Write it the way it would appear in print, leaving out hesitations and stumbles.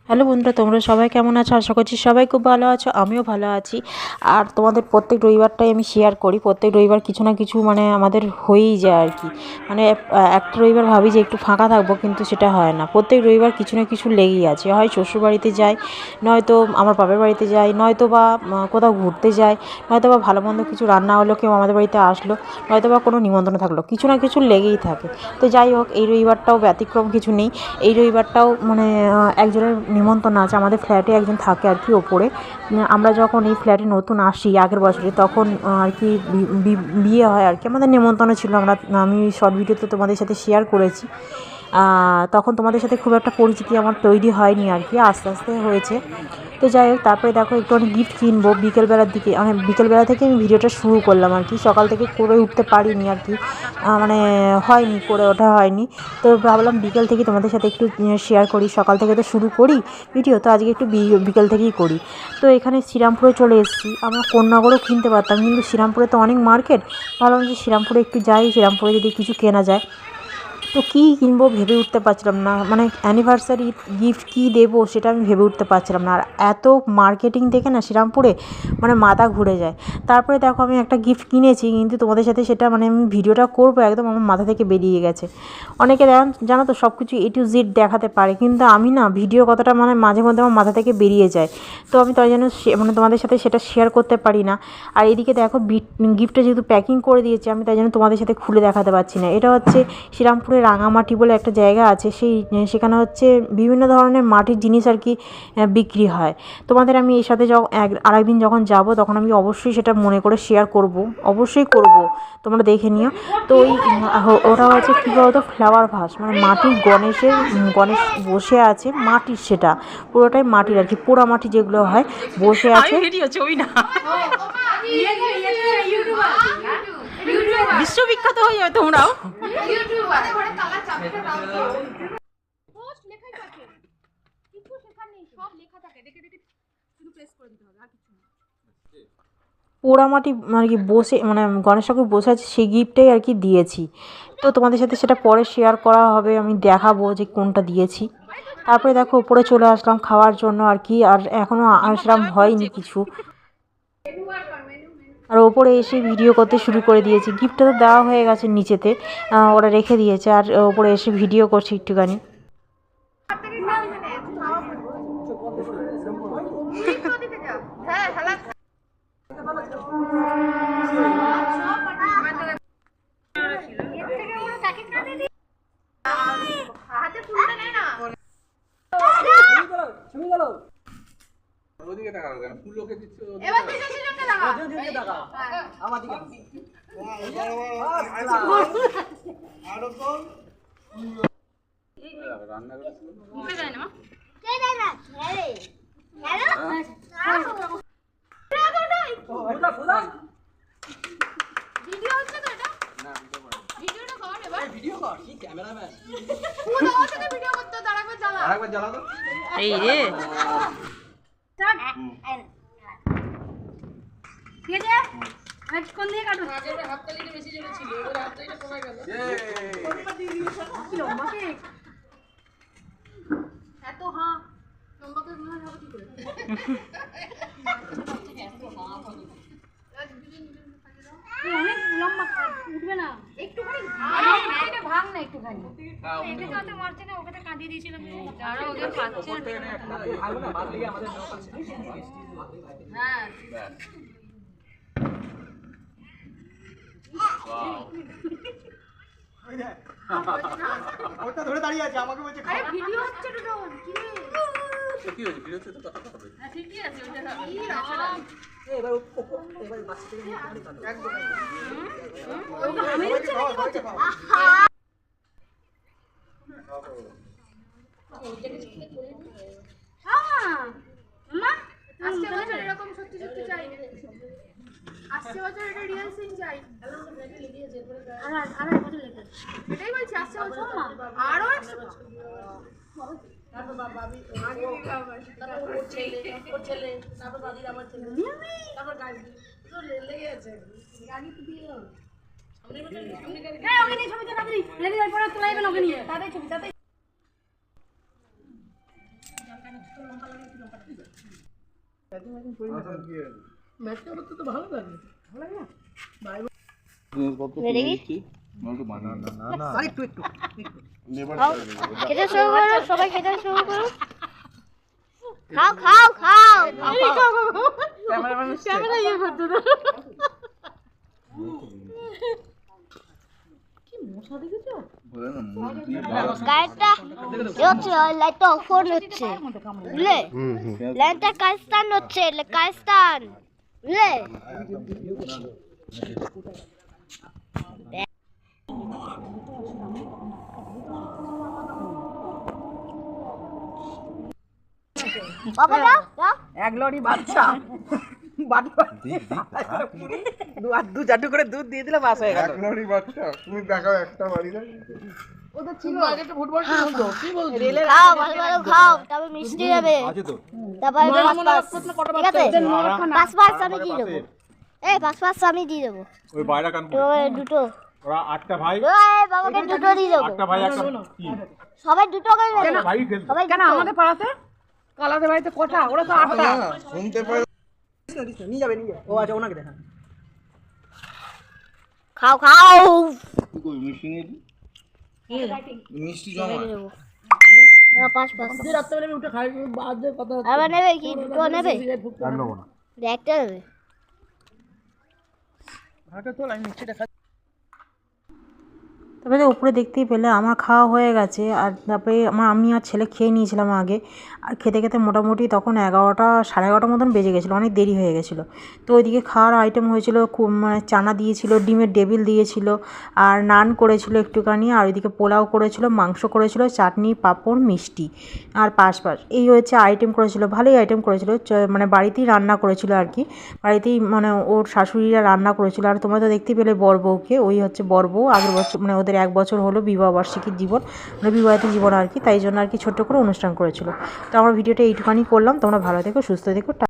Hello বন্ধুরা, তোমরা সবাই কেমন আছো? আশা করছি সবাই খুব ভালো আছো, আমিও ভালো আছি। আর তোমাদের প্রত্যেক রবিবারটাই আমি শেয়ার করি। প্রত্যেক রবিবার কিছু না কিছু আমাদের হয়েই যায় আর কি। একটা রবিবার ভাবি যে একটু ফাঁকা থাকবো, কিন্তু সেটা হয় না। প্রত্যেক রবিবার কিছু না কিছু লেগেই আছে। হয় শ্বশুরবাড়িতে যাই, নয়তো আমার বাপের বাড়িতে যাই, নয়তো বা কোথাও ঘুরতে যাই, নয়তো বা ভালো মন্দ কিছু রান্না হলো, কেউ আমাদের বাড়িতে আসলো, নয়তো বা কোনো নিমন্ত্রণ থাকলো, কিছু না কিছু লেগেই থাকে। তো যাই হোক, এই রবিবারটাও ব্যতিক্রম কিছু নেই। এই রবিবারটাও একজনের নিমন্ত্রণ আছে। আমাদের ফ্ল্যাটে একজন থাকে আর কি ওপরে। আমরা যখন এই ফ্ল্যাটে নতুন আসি আগের বছরে, তখন আর কি বিয়ে হয় আর কি। আমাদের নিমন্ত্রণ ছিল, আমি শর্ট ভিডিওতে তোমাদের সাথে শেয়ার করেছি। তখন তোমাদের সাথে খুব একটা পরিচিতি আমার তৈরি হয়নি আর কি, আস্তে আস্তে হয়েছে। তো যাই হোক, তারপরে দেখো একটুখানি গিফট কিনবো বিকেলবেলার দিকে। বিকেলবেলা থেকে আমি ভিডিওটা শুরু করলাম আর কি, সকাল থেকে করে উঠতে পারিনি আর কি, হয়নি, করে ওঠা হয়নি। তো ভাবলাম বিকেল থেকে তোমাদের সাথে একটু শেয়ার করি। সকাল থেকে তো শুরু করি ভিডিও, তো আজকে একটু বিকেল থেকেই করি। তো এখানে শ্রীরামপুরে চলে এসেছি। আমরা কোন্নাগরও কিনতে পারতাম, কিন্তু শ্রীরামপুরে তো অনেক মার্কেট। ভাবলাম যে শ্রীরামপুরে একটু যাই, শ্রীরামপুরে যদি কিছু কেনা যায়। তো কী কিনবো ভেবে উঠতে পারছিলাম না, অ্যানিভার্সারি গিফট কী দেবো সেটা আমি ভেবে উঠতে পারছিলাম না। আর এত মার্কেটিং দেখে না শ্রীরামপুরে মাথা ঘুরে যায়। তারপরে দেখো আমি একটা গিফট কিনেছি, কিন্তু তোমাদের সাথে সেটা আমি ভিডিওটা করবো, একদম আমার মাথা থেকে বেরিয়ে গেছে। অনেকে জানো তো সব কিছু A to Z দেখাতে পারে, কিন্তু আমি না ভিডিও কথাটা মাঝে মধ্যে আমার মাথা থেকে বেরিয়ে যায়। তো আমি তাই জন্য তোমাদের সাথে সেটা শেয়ার করতে পারি না। আর এদিকে দেখো গিফটটা যেহেতু প্যাকিং করে দিয়েছি, আমি তাই জন্য তোমাদের সাথে খুলে দেখাতে পারছি না। এটা হচ্ছে শ্রীরামপুরে রাঙামাটি বলে একটা জায়গা আছে, সেখানে হচ্ছে বিভিন্ন ধরনের মাটির জিনিস আর কি বিক্রি হয়। তোমাদের আমি এর সাথে আরেকদিন যখন যাব, তখন আমি অবশ্যই সেটা মনে করে শেয়ার করব, অবশ্যই করব, তোমরা দেখে নিও। তো ওটা হচ্ছে কী বলতো, ফ্লাওয়ার ভাস, মাটির গণেশ বসে আছে, মাটির, সেটা পুরোটাই মাটির আর কি, পোড়া মাটি যেগুলো হয় বসে আছে। বিশ্ববিখ্যাত হয়ে যাবে তোমরাও। পোড়ামাটি আর কি বসে, গণেশ ঠাকুর বসে আছে, সেই গিফটটাই আর কি দিয়েছি। তো তোমাদের সাথে সেটা পরে শেয়ার করা হবে, আমি দেখাবো যে কোনটা দিয়েছি। তারপরে দেখো উপরে চলে আসলাম খাওয়ার জন্য আর কি, আর এখনও আসলাম হয়নি কিছু। আর ওপরে এসে ভিডিও করতে শুরু করে দিয়েছি। গিফটটা তো দেওয়া হয়ে গেছে নিচেতে, ওরা রেখে দিয়েছে, আর ওপরে এসে ভিডিও করছি একটুখানি। ওদিকে তাকাও কেন? ফুল লোকে দিচ্ছে এবার তুই জনকে তাকা ওদিকে তাকা আমার দিকে আর কোন রান্না করে মুখে যায় না কে যায় না আরে হ্যালো ওটা ফুলা ভিডিও হচ্ছে তো এটা না ভিডিওটা কর এবার ভিডিও কর কি ক্যামেরাম্যান ফুল হচ্ছে তো ভিডিও করতে আরেকবার জ্বালা তো এই রে ঠিক আছে আজ কোন দিকে কাটো আগের হাততালিটা বেশি জোরে ছিল এবার হাততালিটা কমে গেল কি লম্বা কেক এত হ্যাঁ লম্বা কেক মনে হবে কি করে অনেক লম্বা উঠবে না একটুখানি এটা ভাঙ না একটুখানি এটা যাতে মারছে না, ওখানে কাঁদিয়ে দিয়েছিলাম আর ওকে পাচ্ছে ভালো না বাদ দিয়ে আমাদের লোক আছে হ্যাঁ ওটা ধরে দাঁড়িয়ে আছে আমাকে বলছে আরে ভিডিও হচ্ছে তো কি রে কি হচ্ছে ভিডিও হচ্ছে তো কথা হবে হ্যাঁ ঠিকই আছে ওটা হবে এবার এবার বাস থেকে নিয়ে একদম ওটা আমি হচ্ছে নাকি করছে হ্যাঁ মামা আজকে বছর এরকম সত্যি সত্যি চাই, আসছে বছর এটা রিয়েল সিন চাই। আর বছর লেগে এটাই বলছি, আসছে বছর আরো 100 বছর তারপর বাবি তারপর ওর ছেলে তারপর বাবির আমার ছেলে তারপর গাড়ি তো লেগে আছে গাড়ি তো দিয়ে সামনে গাড়ি হ্যাঁ ওকে নিয়ে ছবিটা তাড়াতাড়ি রেডি হয়ে পড়া তোলা যাবে ওকে নিয়ে তাড়াতাড়ি ছবি তাড়াতাড়ি খেতে শুরু করো, সবাই খেতে শুরু করো। খাও খাও খাও। গাড়িটা হচ্ছে লাইটটা অফ হচ্ছে, বুঝলে? লাইটটা কাস্তান হচ্ছে, কাস্তান, বুঝলে? বাবা দাও দাও। এক লরি বাচ্চা দু চারটু করে দুধ দিয়ে দিলে বাস হয়ে গেল। তুমি দেখাও একটা বাড়ি না খাও ভালো ভালো খাও, তারপর মিষ্টি যাবে, তারপরে ঠিক আছে? পাঁচ আমি দিয়ে দেবো, পাঁচ আমি দিয়ে দেবো। ওই বাইরে কান দুটো ওরা 8টা ভাই বাবাকে দুটো দিয়ে দেবো। 8টা ভাই একটা কি সবাই দুটো করে দেবে। ভাই খেলতো সবাই কেন আমাদের পাড়াতে কালাদের বাড়িতে কটা? ওরা তো 8টা। শুনতে পাই নিয়ে যাবে ও আচ্ছা ওনাকে দেখা। খাও খাও। কই মিষ্টি নিয়ে মিষ্টি জমা পাঁচ রাত্রে উঠে খাই বাদ কথা আবার নেবে কি? দুটো নেবে? আর নেবো না একটা নেবে? ভাটা তো আমি মিষ্টিটা খাই। তারপরে উপরে দেখতেই পেলে আমার খাওয়া হয়ে গেছে। আর তারপরে আমি আর ছেলে খেয়ে নিয়েছিলাম আগে। আর খেতে খেতে মোটামুটি তখন 11টা সাড়ে 11টার মতন বেজে গেছিলো, অনেক দেরি হয়ে গেছিলো। তো ওইদিকে খাওয়ার আইটেম হয়েছিল খুব, মানে চানা দিয়েছিল, ডিমের ডেভিল দিয়েছিল, আর নান করেছিল একটুখানি, আর ওইদিকে পোলাও করেছিল, মাংস করেছিল, চাটনি, পাঁপড়, মিষ্টি আর পাঁচ এই হচ্ছে আইটেম করেছিল। ভালোই আইটেম করেছিল, মানে বাড়িতেই রান্না করেছিল আর কি, বাড়িতেই মানে ওর শাশুড়িরা রান্না করেছিল। আর তোমরা তো দেখতেই পেলে বর বউকে, ওই হচ্ছে বর বউ, আগের বছর মানে ওদের 1 বছর হলো বিবাহবার্ষিকীর জীবন, মানে বিবাহিত জীবন আর কি, তাই জন্য আর কি ছোট্ট করে অনুষ্ঠান করেছিল। তো আমার ভিডিওটা এইটুখানি করলাম। তোমরা ভালো থেকো, সুস্থ থেকো।